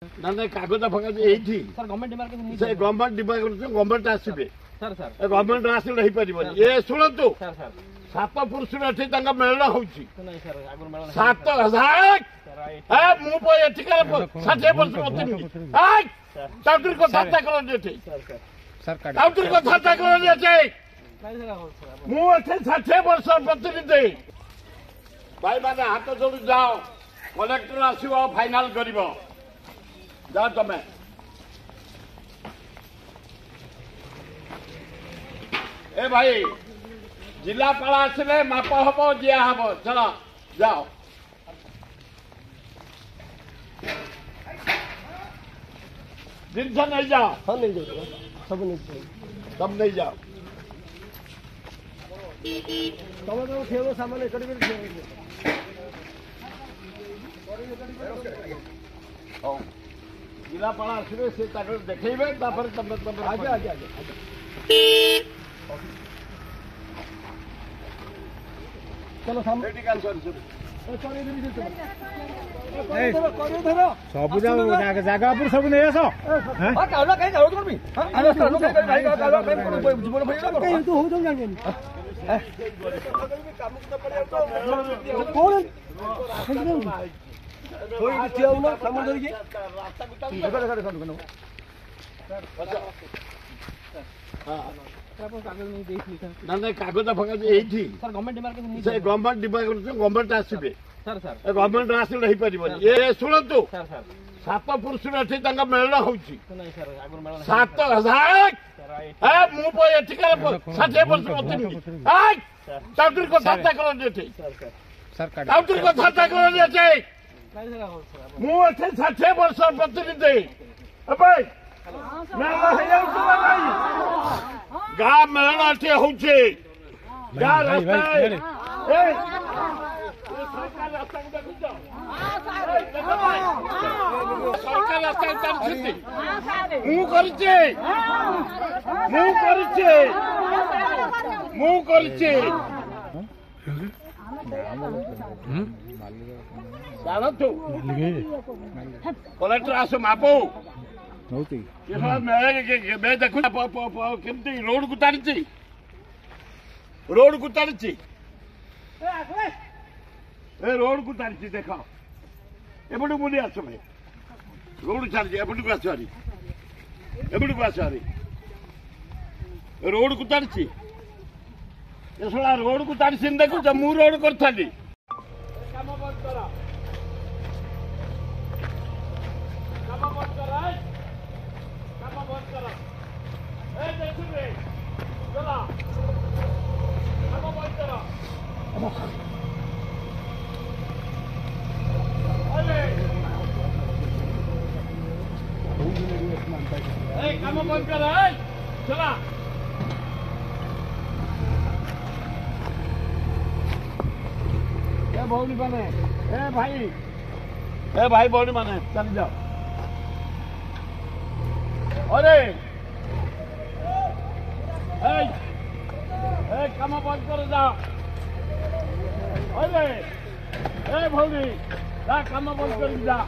ना ना कागज फकाज एठी सर गवर्नमेंट डिमार्केशन से गवर्नमेंट डिमार्केशन गवर्नमेंट आसीबे सर सर गवर्नमेंट आसी रही परिबनी ए सुनतु सर सर सात पुरुष एठी तांका मेलना होउची नहीं सर आगुर मेला 7000 ए मु पय एठी का 60 वर्ष होतनी ए ताउतिर को धाता करो एठी सर सर ताउतिर को धाता करो एठी मु एठी 60 वर्ष प्रतिनिधि भाई माने हाथ जोड़ जाओ कलेक्टर आसीबो फाइनल करिवो जा तमे ए भाई जिलापाल आसिले माप हम दिया हम चलो जाओ जिनस नहीं जाओ हाँ नहीं जाओ सब नहीं जाओ सब नहीं जाओ तुम खेलो सामान जिलापाल आसिले से देखेबे तापर तमे तमे आगे आगे आगे चलो सामने सब जगह पर सब नहीं आस ना ना कागज फकाज एठी सर गवर्नमेंट डिमार्केशन से गवर्नमेंट डिमार्केशन गवर्नमेंट आसीबे सर सर गवर्नमेंट आसी रही परिबनी ए सुनतु सर सर सात पुरुष एठी तांका मेलना होउची नहीं सर आगुर मेला 7000 ए मु पय एठी का 60 वर्ष होतनी ए ताउतिर को धाता करो एठी सर ताउतिर को धाता करो एठी मु एठी 60 वर्ष प्रतिनिधि ए भाई मेला हेयाउछु भाई गा मेला एठी होउची गा रास्ता ए सरकार रास्ता को देखु जाओ सरकार रास्ता चालछिति मु करछि जानतु कलेक्टर आसो मापो मैं देखु केमती रोड को तारिछि रोड को तारिछि देख एपटू मुझे आस भाई रोड छाड़ी एपटू को आस हारी एपटू को आस हारी रोड को तारिछि एसला रोड को तारिछि देखु मु रोड करथाली काम बंद करा काम बंद करा काम बंद करा ए देखु रे चला काम बंद करा काम बंद कर चला भौनी माने ए भाई भौनी माने चल जाओ अरे काम बंद कर जाओ अरे भौनी काम बंद कर जा